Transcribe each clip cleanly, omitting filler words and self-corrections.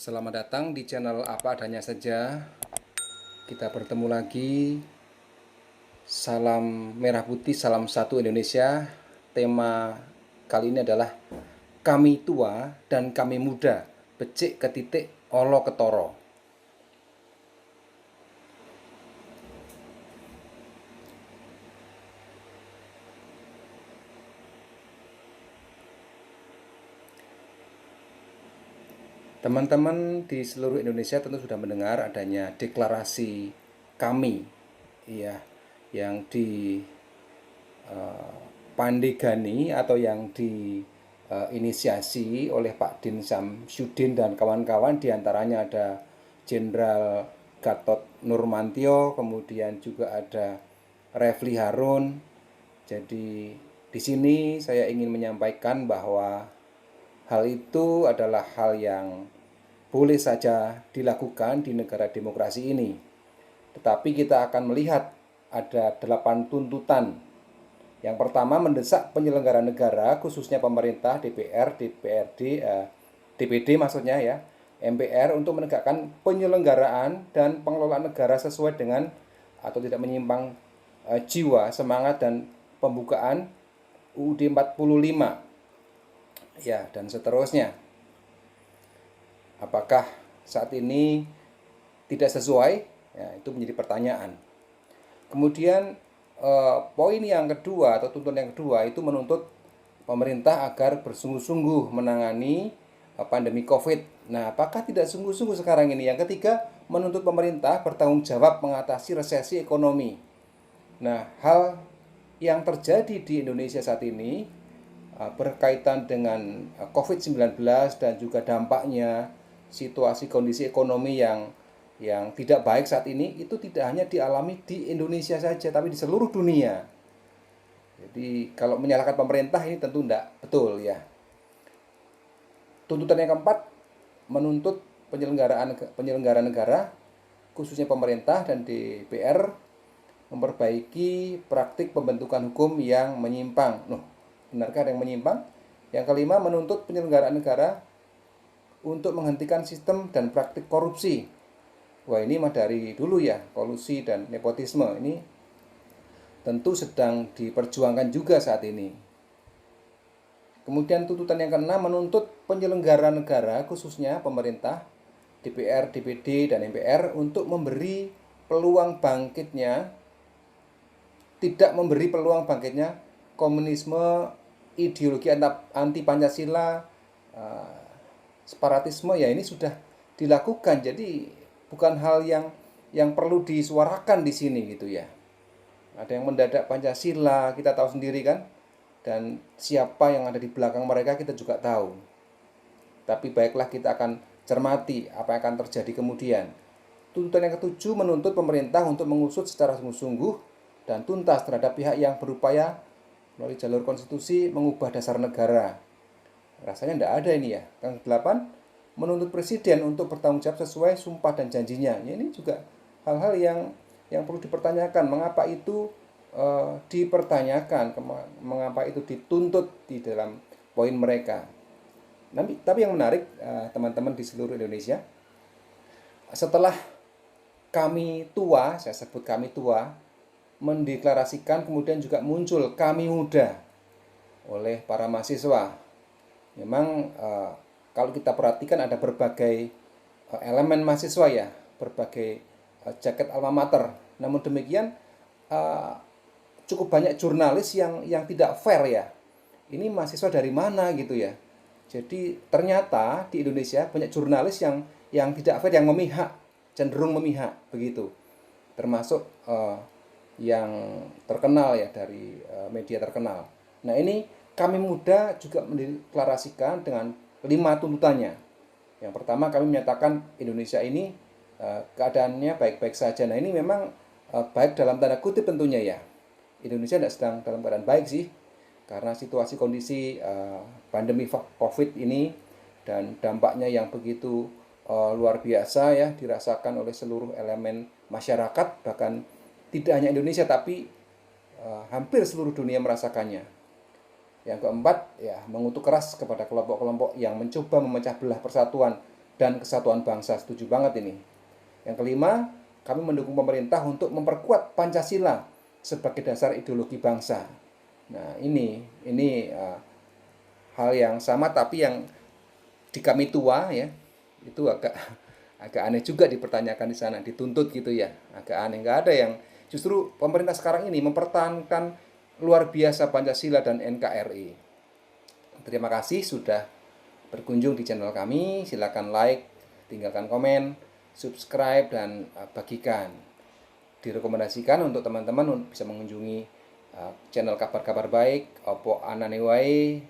Selamat datang di channel Apa Adanya Saja. Kita bertemu lagi. Salam merah putih, salam satu Indonesia. Tema kali ini adalah kami tua dan kami muda, becik ke titik, olo ketoro. Teman-teman di seluruh Indonesia tentu sudah mendengar adanya deklarasi kami, ya, yang Pandegani atau yang diinisiasi oleh Pak Din Syamsuddin dan kawan-kawan, diantaranya ada Jenderal Gatot Nurmantio, kemudian juga ada Refli Harun. Jadi di sini saya ingin menyampaikan bahwa hal itu adalah hal yang boleh saja dilakukan di negara demokrasi ini. Tetapi kita akan melihat ada 8 tuntutan. Yang pertama, mendesak penyelenggara negara, khususnya pemerintah, DPR, DPRD, DPD maksudnya ya, MPR, untuk menegakkan penyelenggaraan dan pengelolaan negara sesuai dengan atau tidak menyimpang jiwa, semangat, dan pembukaan UUD 45. Ya, dan seterusnya. Apakah saat ini tidak sesuai? Ya, itu menjadi pertanyaan. Kemudian poin yang kedua atau tuntutan yang kedua itu menuntut pemerintah agar bersungguh-sungguh menangani pandemi COVID. Nah, apakah tidak sungguh-sungguh sekarang ini? Yang ketiga, menuntut pemerintah bertanggung jawab mengatasi resesi ekonomi. Nah, hal yang terjadi di Indonesia saat ini berkaitan dengan COVID-19 dan juga dampaknya, situasi kondisi ekonomi yang tidak baik saat ini, itu tidak hanya dialami di Indonesia saja, tapi di seluruh dunia. Jadi kalau menyalahkan pemerintah ini tentu tidak betul ya. Tuntutan yang keempat, menuntut penyelenggara negara, khususnya pemerintah dan DPR, memperbaiki praktik pembentukan hukum yang menyimpang. Benarkah ada yang menyimpang? Yang kelima, menuntut penyelenggaraan negara untuk menghentikan sistem dan praktik korupsi. Wah, ini mah dari dulu ya, kolusi dan nepotisme ini tentu sedang diperjuangkan juga saat ini. Kemudian tuntutan yang keenam, menuntut penyelenggara negara, khususnya pemerintah, DPR, DPD, dan MPR, untuk memberi peluang bangkitnya, tidak memberi peluang bangkitnya komunisme, ideologi anti Pancasila, separatisme. Ya, ini sudah dilakukan. Jadi bukan hal yang perlu disuarakan di sini gitu ya. Ada yang mendadak Pancasila, kita tahu sendiri kan, dan siapa yang ada di belakang mereka kita juga tahu. Tapi baiklah, kita akan cermati apa yang akan terjadi kemudian. Tuntutan yang ketujuh, menuntut pemerintah untuk mengusut secara sungguh-sungguh dan tuntas terhadap pihak yang berupaya melalui jalur konstitusi mengubah dasar negara. Rasanya tidak ada ini ya. Yang ke-8, menuntut presiden untuk bertanggung jawab sesuai sumpah dan janjinya. Ya, ini juga hal-hal yang perlu dipertanyakan. Mengapa itu dipertanyakan? Mengapa itu dituntut di dalam poin mereka? Tapi yang menarik, teman-teman di seluruh Indonesia, setelah kami tua, saya sebut kami tua, mendeklarasikan, kemudian juga muncul kami muda oleh para mahasiswa. Memang kalau kita perhatikan ada berbagai elemen mahasiswa ya, berbagai jaket alma mater. Namun demikian cukup banyak jurnalis yang tidak fair ya. Ini mahasiswa dari mana gitu ya. Jadi ternyata di Indonesia banyak jurnalis yang tidak fair, yang memihak, cenderung memihak begitu. Termasuk yang terkenal ya, dari media terkenal. Nah, ini kami muda juga mendeklarasikan dengan 5 tuntutannya. Yang pertama, kami menyatakan Indonesia ini keadaannya baik-baik saja. Nah, ini memang baik dalam tanda kutip tentunya ya. Indonesia tidak sedang dalam keadaan baik sih, karena situasi kondisi pandemi COVID ini dan dampaknya yang begitu luar biasa ya, dirasakan oleh seluruh elemen masyarakat, bahkan tidak hanya Indonesia tapi hampir seluruh dunia merasakannya. Yang keempat, ya, mengutuk keras kepada kelompok-kelompok yang mencoba memecah belah persatuan dan kesatuan bangsa. Setuju banget ini. Yang kelima, kami mendukung pemerintah untuk memperkuat Pancasila sebagai dasar ideologi bangsa. Nah, ini hal yang sama, tapi yang di kami tua ya, itu agak aneh juga dipertanyakan di sana, dituntut gitu ya. Agak aneh, nggak ada yang, justru pemerintah sekarang ini mempertahankan luar biasa Pancasila dan NKRI. Terima kasih sudah berkunjung di channel kami. Silakan like, tinggalkan komen, subscribe, dan bagikan. Direkomendasikan untuk teman-teman bisa mengunjungi channel Kabar-Kabar Baik, Opo Ananewai,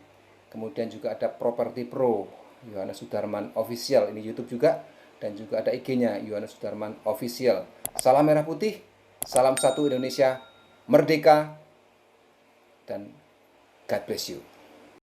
kemudian juga ada Properti Pro, Yohanes Sudarman Official, ini YouTube juga, dan juga ada IG-nya Yohanes Sudarman Official. Salam merah putih, salam satu Indonesia, merdeka, dan God bless you.